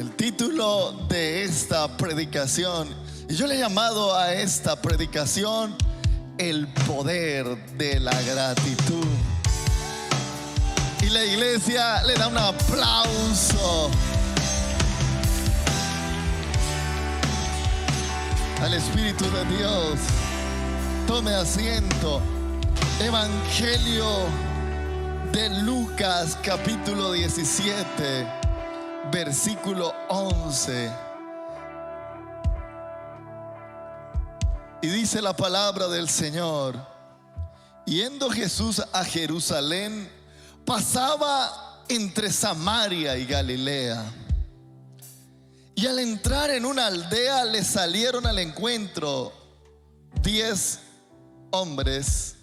El título de esta predicación, y yo le he llamado a esta predicación el poder de la gratitud. Y la iglesia le da un aplauso al Espíritu de Dios. Tome asiento. Evangelio de Lucas, capítulo 17, versículo 11. Y dice la palabra del Señor: yendo Jesús a Jerusalén, pasaba entre Samaria y Galilea. Y al entrar en una aldea, le salieron al encuentro 10 hombres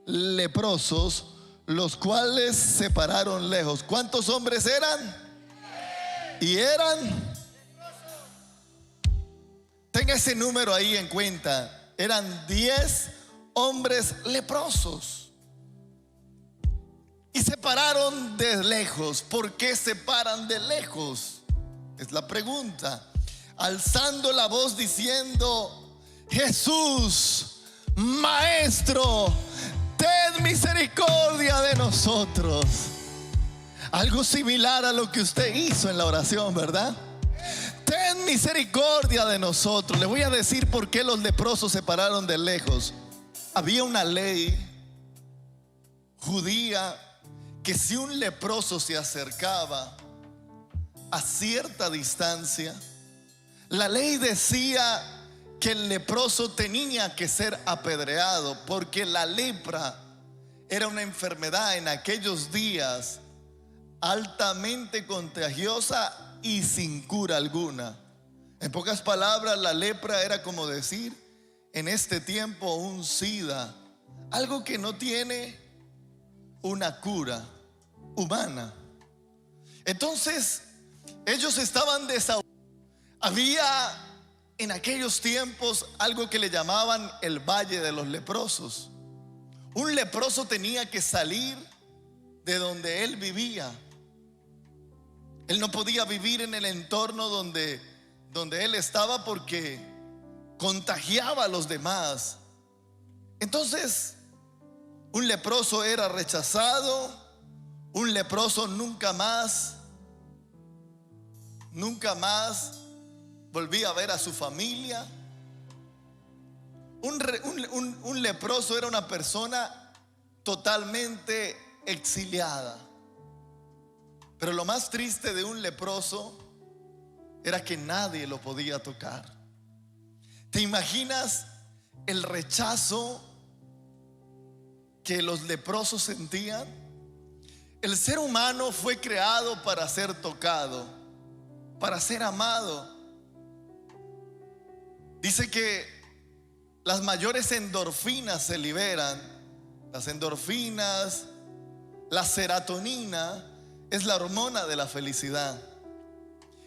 leprosos, los cuales se pararon lejos. ¿Cuántos hombres eran? Y eran, tenga ese número ahí en cuenta, eran 10 hombres leprosos. Y se pararon de lejos. ¿Por qué se paran de lejos? Es la pregunta. Alzando la voz diciendo: Jesús, Maestro, ten misericordia de nosotros. Algo similar a lo que usted hizo en la oración, ¿verdad? Ten misericordia de nosotros. Le voy a decir por qué los leprosos se pararon de lejos. Había una ley judía que si un leproso se acercaba a cierta distancia, la ley decía que el leproso tenía que ser apedreado, porque la lepra era una enfermedad en aquellos días altamente contagiosa y sin cura alguna. En pocas palabras, la lepra era como decir en este tiempo un SIDA, algo que no tiene una cura humana. Entonces ellos estaban desahuciados. Había en aquellos tiempos algo que le llamaban el Valle de los Leprosos. Un leproso tenía que salir de donde él vivía. Él no podía vivir en el entorno donde él estaba, porque contagiaba a los demás. Entonces, un leproso era rechazado. Un leproso nunca más volvía a ver a su familia. Un leproso era una persona totalmente exiliada. Pero lo más triste de un leproso era que nadie lo podía tocar. ¿Te imaginas el rechazo que los leprosos sentían? El ser humano fue creado para ser tocado, para ser amado. Dice que las mayores endorfinas se liberan. Las endorfinas, la serotonina es la hormona de la felicidad.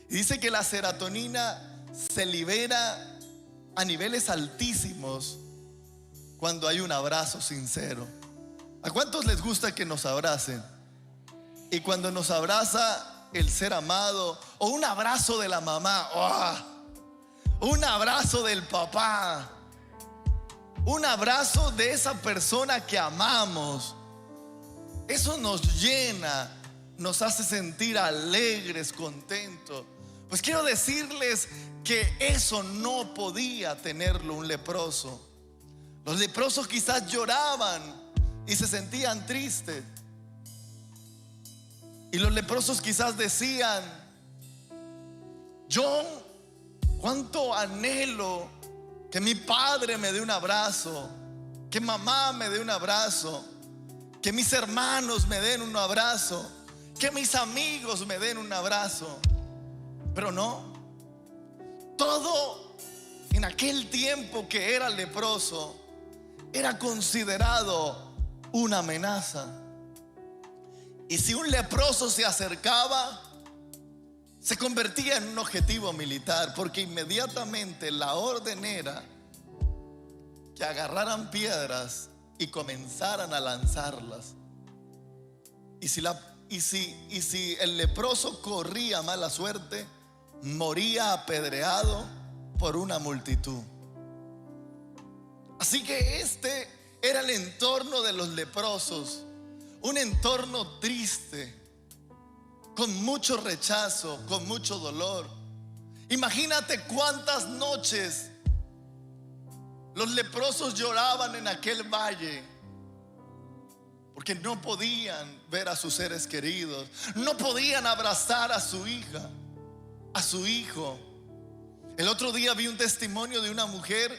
Y dice que la serotonina se libera a niveles altísimos cuando hay un abrazo sincero. ¿A cuántos les gusta que nos abracen? Y cuando nos abraza el ser amado, o un abrazo de la mamá, un abrazo del papá, un abrazo de esa persona que amamos, eso nos llena, nos hace sentir alegres, contentos. Pues quiero decirles que eso no podía tenerlo un leproso. Los leprosos quizás lloraban y se sentían tristes. Y los leprosos quizás decían: yo cuánto anhelo que mi padre me dé un abrazo, que mamá me dé un abrazo, que mis hermanos me den un abrazo, que mis amigos me den un abrazo. Pero no, todo en aquel tiempo que era leproso era considerado una amenaza. Y si un leproso se acercaba, se convertía en un objetivo militar, porque inmediatamente la orden era que agarraran piedras y comenzaran a lanzarlas. Y si el leproso corría mala suerte, moría apedreado por una multitud. Así que este era el entorno de los leprosos, un entorno triste, con mucho rechazo, con mucho dolor. Imagínate cuántas noches los leprosos lloraban en aquel valle, porque no podían ver a sus seres queridos, no podían abrazar a su hija, a su hijo. El otro día vi un testimonio de una mujer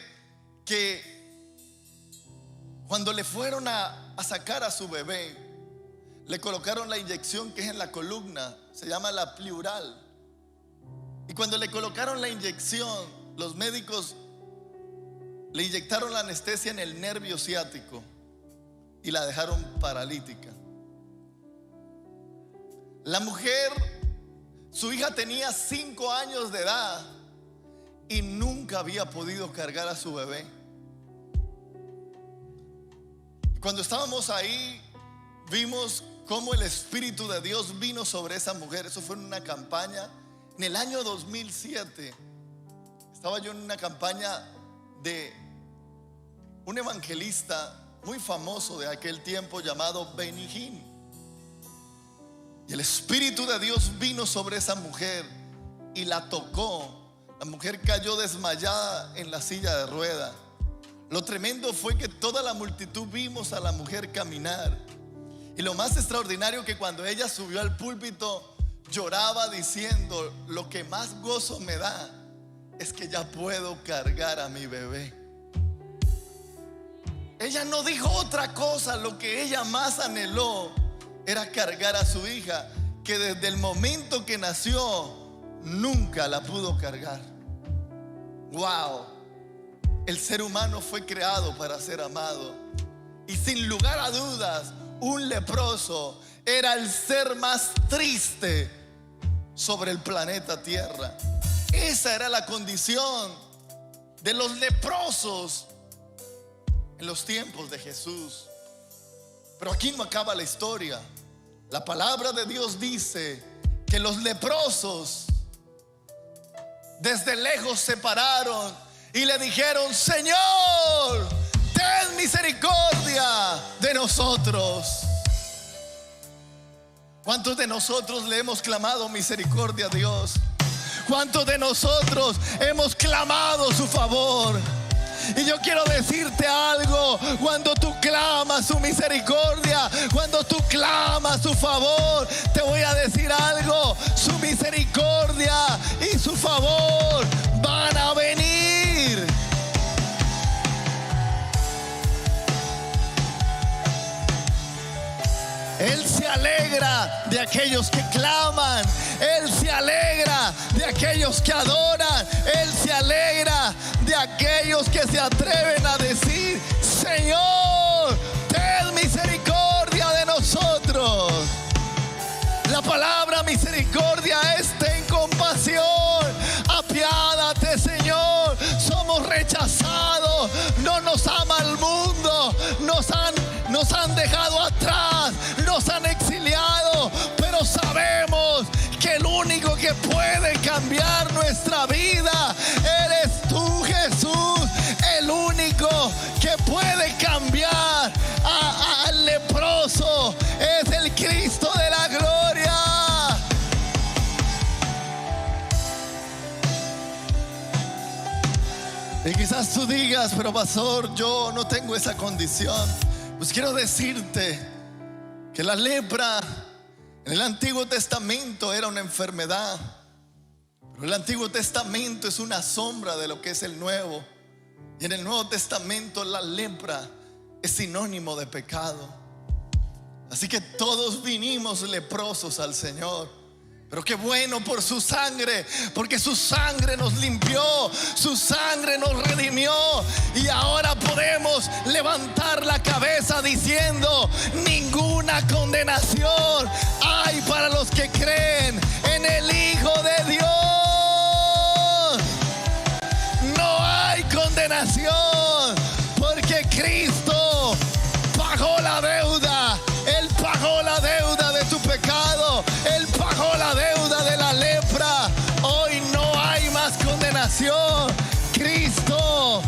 que cuando le fueron a sacar a su bebé, le colocaron la inyección que es en la columna, se llama la pleural. Y cuando le colocaron la inyección, los médicos le inyectaron la anestesia en el nervio ciático y la dejaron paralítica. La mujer, su hija tenía 5 años de edad y nunca había podido cargar a su bebé. Cuando estábamos ahí, vimos cómo el Espíritu de Dios vino sobre esa mujer. Eso fue en una campaña en el año 2007. Estaba yo en una campaña de un evangelista muy famoso de aquel tiempo llamado Benny Hinn. Y el Espíritu de Dios vino sobre esa mujer y la tocó. La mujer cayó desmayada en la silla de ruedas. Lo tremendo fue que toda la multitud vimos a la mujer caminar. Y lo más extraordinario que cuando ella subió al púlpito lloraba diciendo: lo que más gozo me da es que ya puedo cargar a mi bebé. Ella no dijo otra cosa. Lo que ella más anheló era cargar a su hija, que desde el momento que nació nunca la pudo cargar. Wow. El ser humano fue creado para ser amado. Y sin lugar a dudas, un leproso era el ser más triste sobre el planeta Tierra. Esa era la condición de los leprosos en los tiempos de Jesús. Pero aquí no acaba la historia. La palabra de Dios dice que los leprosos desde lejos se pararon y le dijeron: Señor, ten misericordia de nosotros. ¿Cuántos de nosotros le hemos clamado misericordia a Dios? ¿Cuántos de nosotros hemos clamado su favor? Y yo quiero decirte algo: cuando tú clamas su misericordia, cuando tú clamas su favor, te voy a decir algo: su misericordia y su favor van a venir. Él se alegra de aquellos que claman. Él se alegra de aquellos que adoran. Él se alegra de aquellos que se atreven a decir: Señor, ten misericordia de nosotros. La palabra misericordia es ten compasión. Apiádate, Señor. Somos rechazados. No nos ama el mundo. Nos han dejado atrás. Nos han exiliado. Pero sabemos que el único que puede cambiar nuestra vida eres tú, Jesús. El único que puede cambiar al leproso es el Cristo de la gloria. Y quizás tú digas: pero pastor, yo no tengo esa condición. Pues quiero decirte que la lepra en el Antiguo Testamento era una enfermedad, pero el Antiguo Testamento es una sombra de lo que es el Nuevo. Y en el Nuevo Testamento la lepra es sinónimo de pecado. Así que todos vinimos leprosos al Señor. Pero qué bueno por su sangre, porque su sangre nos limpió, su sangre nos redimió. Y ahora podemos levantar la cabeza diciendo: ninguna condenación hay para los que creen en el Hijo de Dios. No hay condenación, porque Cristo pagó la deuda. Él pagó la deuda de tu pecado. Él pagó la deuda de la lepra. Hoy no condenación. Cristo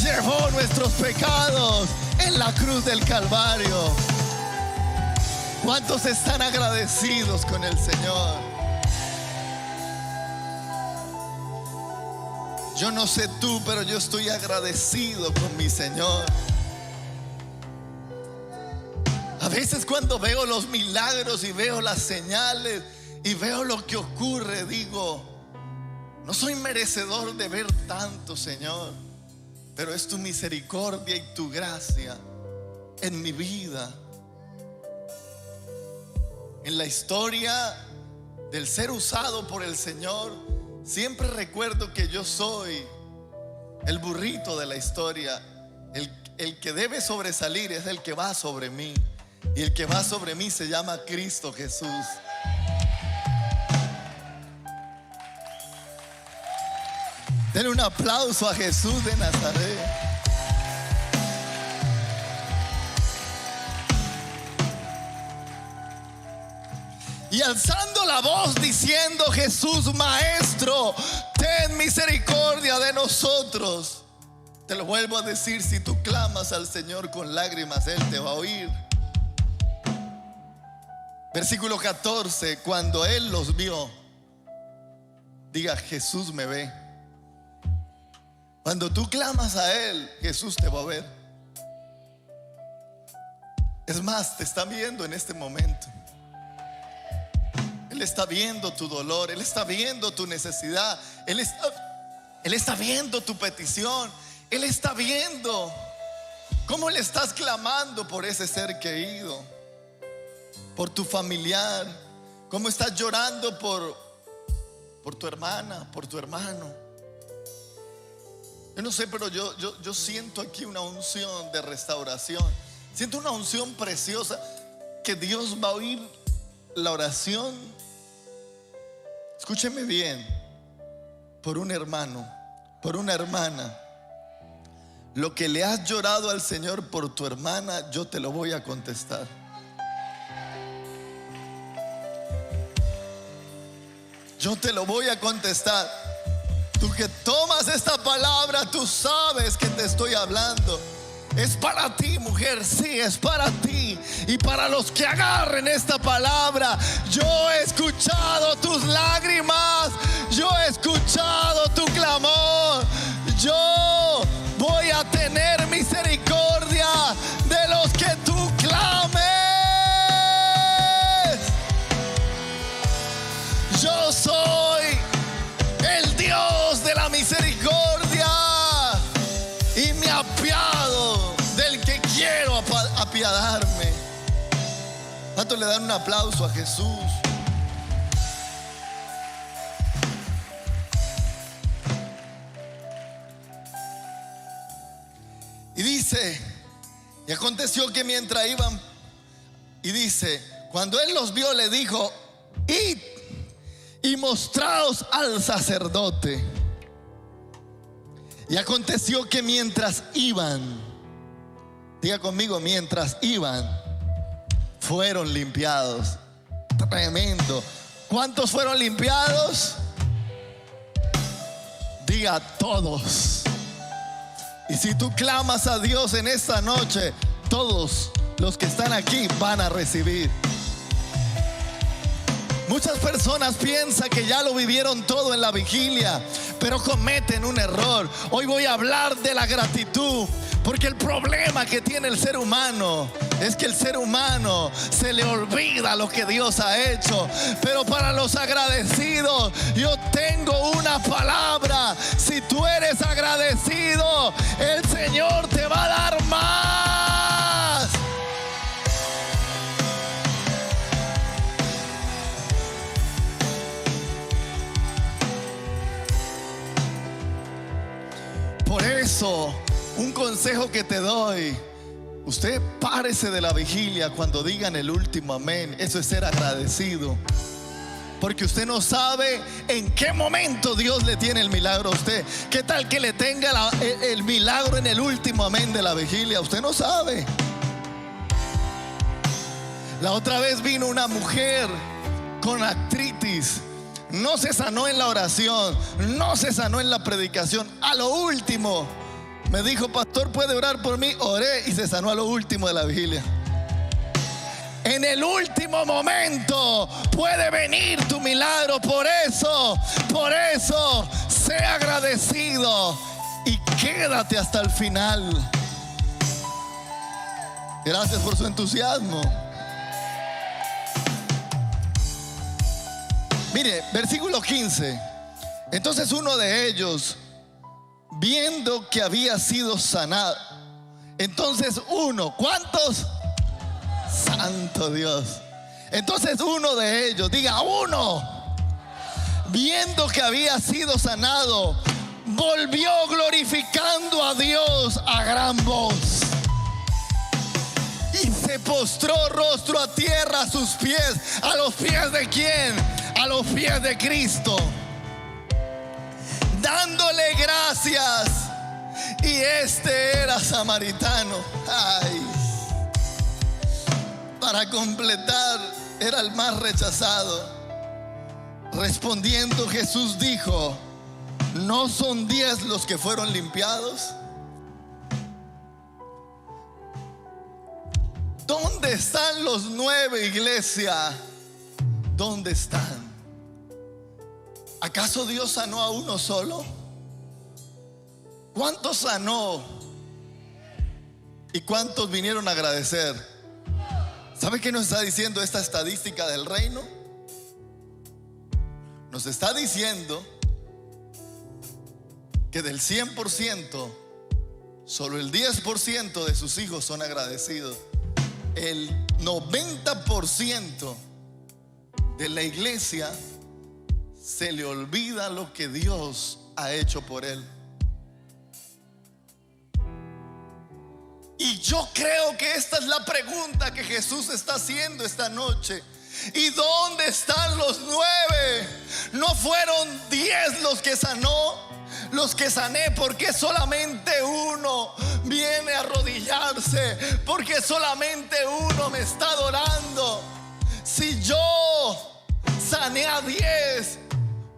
llevó nuestros pecados en la cruz del Calvario. ¿Cuántos están agradecidos con el Señor? Yo no sé tú, pero yo estoy agradecido con mi Señor. A veces cuando veo los milagros y veo las señales y veo lo que ocurre, digo, no soy merecedor de ver tanto, Señor, pero es tu misericordia y tu gracia en mi vida. En la historia del ser usado por el Señor, siempre recuerdo que yo soy el burrito de la historia. El que debe sobresalir es el que va sobre mí. Y el que va sobre mí se llama Cristo Jesús. Denle un aplauso a Jesús de Nazaret. Y alzando la voz diciendo: Jesús, Maestro, ten misericordia de nosotros. Te lo vuelvo a decir, si tú clamas al Señor con lágrimas, Él te va a oír. Versículo 14, cuando Él los vio, diga: Jesús me ve. Cuando tú clamas a Él, Jesús te va a ver. Es más, te está viendo en este momento. Él está viendo tu dolor, Él está viendo tu necesidad, Él está viendo tu petición, Él está viendo cómo le estás clamando por ese ser querido, por tu familiar, cómo estás llorando por tu hermana, por tu hermano. Yo no sé, pero yo siento aquí una unción de restauración. Siento una unción preciosa, que Dios va a oír la oración. Escúcheme bien, por un hermano, por una hermana. Lo que le has llorado al Señor por tu hermana, yo te lo voy a contestar. Yo te lo voy a contestar. Tú que tomas esta palabra, tú sabes que te estoy hablando. Es para ti, mujer, sí, es para ti. Y para los que agarren esta palabra, yo he escuchado tus lágrimas, yo he escuchado tu clamor. Yo voy a tener misericordia de los que tú clames. Yo soy el Dios de la misericordia y me apiado del que quiero apiadarme. ¿Cuántos le dan un aplauso a Jesús? Y dice, y aconteció que mientras iban, y dice, cuando Él los vio, le dijo: id y mostraos al sacerdote. Y aconteció que mientras iban, diga conmigo, mientras iban, fueron limpiados. Tremendo. ¿Cuántos fueron limpiados? Diga: todos. Y si tú clamas a Dios en esta noche, todos los que están aquí van a recibir. Muchas personas piensan que ya lo vivieron todo en la vigilia, pero cometen un error. Hoy voy a hablar de la gratitud, porque el problema que tiene el ser humano es que el ser humano se le olvida lo que Dios ha hecho. Pero para los agradecidos, yo tengo una palabra. Si tú eres agradecido, el Señor te va a dar más. Por eso, un consejo que te doy: usted párese de la vigilia cuando digan el último amén. Eso es ser agradecido, porque usted no sabe en qué momento Dios le tiene el milagro a usted. ¿Qué tal que le tenga el milagro en el último amén de la vigilia? Usted no sabe. La otra vez vino una mujer con artritis. no se sanó en la oración, no se sanó en la predicación. A lo último me dijo: pastor, ¿puede orar por mí? Oré y se sanó a lo último de la vigilia. En el último momento puede venir tu milagro. Por eso, sé agradecido y quédate hasta el final. Gracias por su entusiasmo. Mire, versículo 15. Entonces uno de ellos, viendo que había sido sanado. Entonces uno, ¿cuántos? Santo Dios. Entonces uno de ellos, diga uno, viendo que había sido sanado, volvió glorificando a Dios a gran voz y se postró rostro a tierra a sus pies. ¿A los pies de quién? A los pies de Cristo, dándole gracias. Y este era samaritano. Ay, para completar, era el más rechazado. Respondiendo Jesús dijo: ¿no son 10 los que fueron limpiados? ¿Dónde están los 9, iglesia? ¿Dónde están? ¿Acaso Dios sanó a uno solo? ¿Cuántos sanó? ¿Y cuántos vinieron a agradecer? ¿Sabe qué nos está diciendo esta estadística del reino? Nos está diciendo que del 100%, solo el 10% de sus hijos son agradecidos. El 90% de la iglesia se le olvida lo que Dios ha hecho por él. Y yo creo que esta es la pregunta que Jesús está haciendo esta noche. ¿Y dónde están los 9? ¿No fueron 10 los que sanó? Los que sané. ¿Por qué solamente uno viene a arrodillarse? ¿Por qué solamente uno me está adorando? Si yo sané a 10,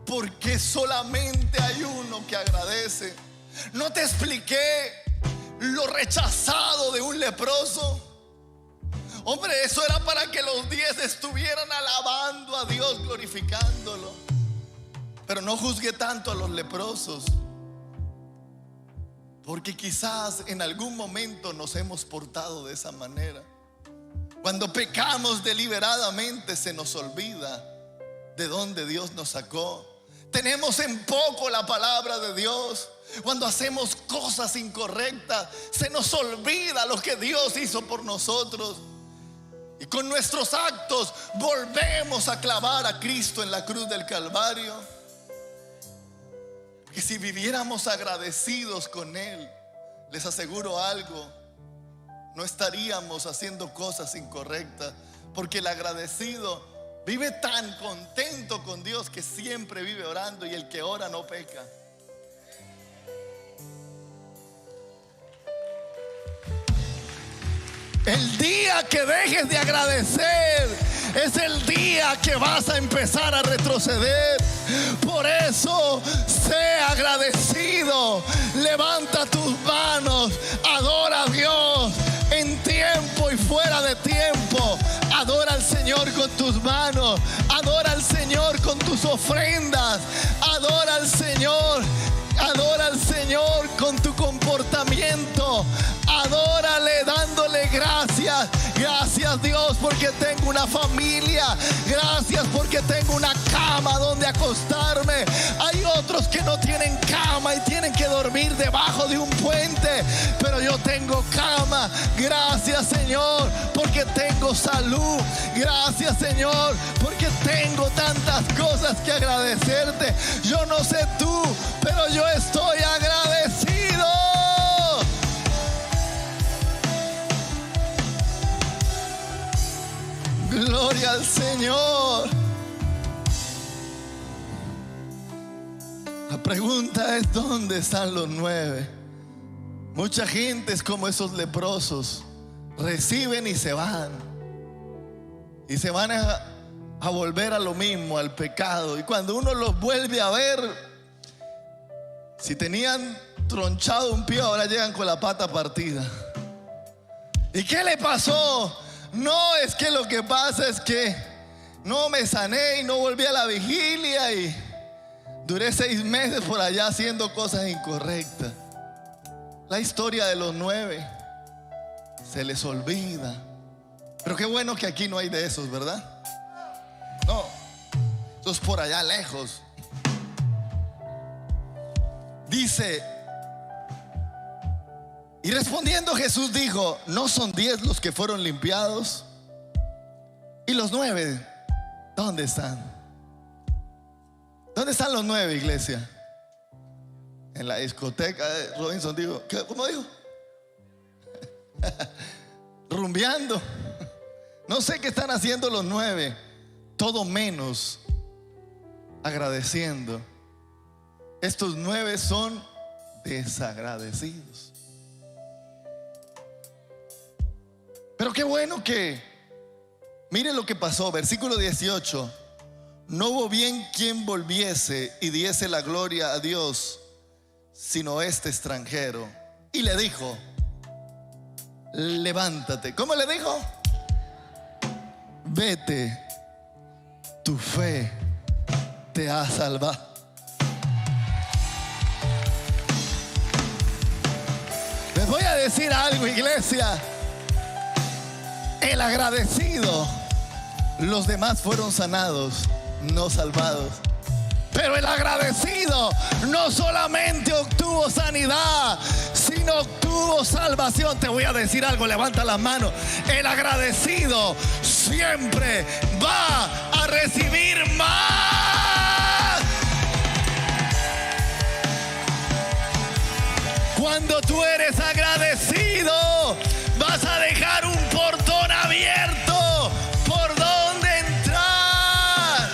¿por qué solamente hay uno que agradece? ¿No te expliqué lo rechazado de un leproso? Hombre, eso era para que los 10 estuvieran alabando a Dios, glorificándolo. Pero no juzgue tanto a los leprosos, porque quizás en algún momento nos hemos portado de esa manera. Cuando pecamos deliberadamente, se nos olvida de dónde Dios nos sacó. Tenemos en poco la palabra de Dios. Cuando hacemos cosas incorrectas, se nos olvida lo que Dios hizo por nosotros. Y con nuestros actos volvemos a clavar a Cristo en la cruz del Calvario. Que si viviéramos agradecidos con Él, les aseguro algo, no estaríamos haciendo cosas incorrectas. Porque el agradecido vive tan contento con Dios que siempre vive orando, y el que ora no peca. El día que dejes de agradecer es el día que vas a empezar a retroceder. Por eso, sé agradecido. Levanta tus manos, adora a Dios en tiempo y fuera de tiempo. Adora al Señor con tus manos, adora al Señor con tus ofrendas, adora al Señor con tu comportamiento. Adórale dándole gracias. Gracias, Dios, porque tengo una familia. Gracias porque tengo una cama donde acostarme. Hay otros que no tienen cama y tienen que dormir debajo de un puente, pero yo tengo cama. Gracias, Señor, porque tengo salud. Gracias, Señor, porque tengo tantas cosas que agradecerte. Yo no sé tú, pero yo estoy agradecido. Gloria al Señor. La pregunta es: ¿dónde están los 9? Mucha gente es como esos leprosos. Reciben y se van. Y se van a a volver a lo mismo, al pecado. Y cuando uno los vuelve a ver, si tenían tronchado un pie, ahora llegan con la pata partida. ¿Y qué le pasó? No, es que lo que pasa es que no me sané y no volví a la vigilia y duré 6 meses por allá haciendo cosas incorrectas. La historia de los 9 se les olvida. Pero qué bueno que aquí no hay de esos, ¿verdad? No, eso es por allá lejos. Dice: y respondiendo Jesús dijo: ¿no son 10 los que fueron limpiados? ¿Y los 9 dónde están? ¿Dónde están los 9, iglesia? En la discoteca. Robinson dijo, ¿cómo dijo? Rumbeando. No sé qué están haciendo los 9. Todo menos agradeciendo. Estos 9 son desagradecidos. Pero qué bueno que, miren lo que pasó, versículo 18. No hubo bien quien volviese y diese la gloria a Dios, sino este extranjero. Y le dijo: levántate. ¿Cómo le dijo? Vete, tu fe te ha salvado. Les voy a decir algo, iglesia. El agradecido, los demás fueron sanados, no salvados. Pero el agradecido no solamente obtuvo sanidad, sino obtuvo salvación. Te voy a decir algo, levanta las manos. El agradecido siempre va a recibir más. Cuando tú eres agradecido, vas a dejar un portón abierto por donde entrar.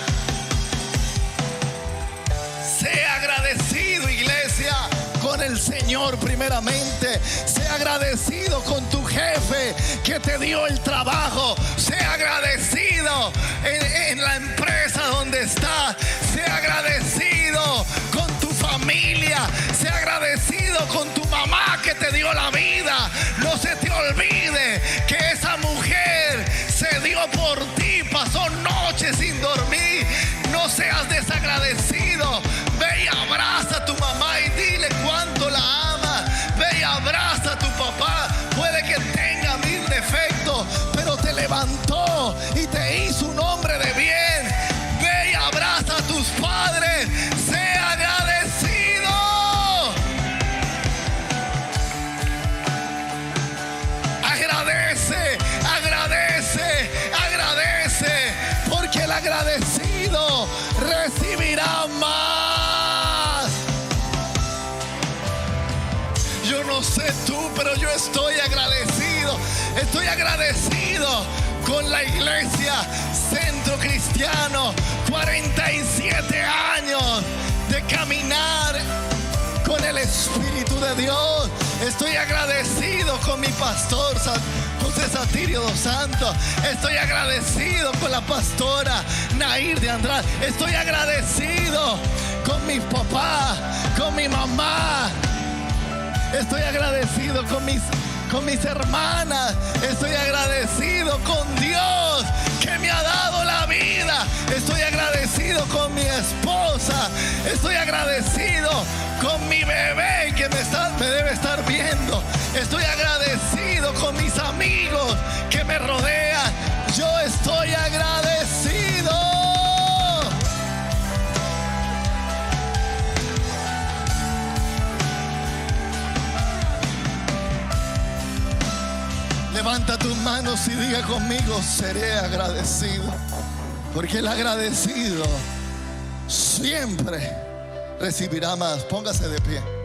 Sea agradecido, iglesia, con el Señor primeramente. Sea agradecido con tu jefe que te dio el trabajo. Sea agradecido en la empresa donde estás. Sea agradecido con tu familia. Sea agradecido con tu mamá que te dio la vida. No se te olvide que esa mujer se dio por ti, pasó noches sin dormir. No seas desagradecido. Ve y abraza a tu mamá y dile cuánto la amas. Ve y abraza a tu papá. Puede que tenga 1000 defectos, pero te levantó y te hizo un hombre de bien. Ve y abraza a tus padres. Sea agradecido. Agradece, agradece, agradece, porque el agradecido recibirá más. Yo no sé tú, pero yo estoy agradecido. Estoy agradecido con la iglesia Centro Cristiano. 47 años de caminar con el Espíritu de Dios. Estoy agradecido con mi pastor José Satirio dos Santos. Estoy agradecido con la pastora Nair de Andrade. Estoy agradecido con mis papás, con mi mamá. Estoy agradecido con mis hermanas. Estoy agradecido con Dios que me ha dado la vida. Estoy agradecido con mi esposa. Estoy agradecido con mi bebé que me debe estar viendo. Estoy agradecido con mis amigos que me rodean. Yo estoy agradecido. Levanta tus manos y diga conmigo: seré agradecido. Porque el agradecido siempre recibirá más. Póngase de pie.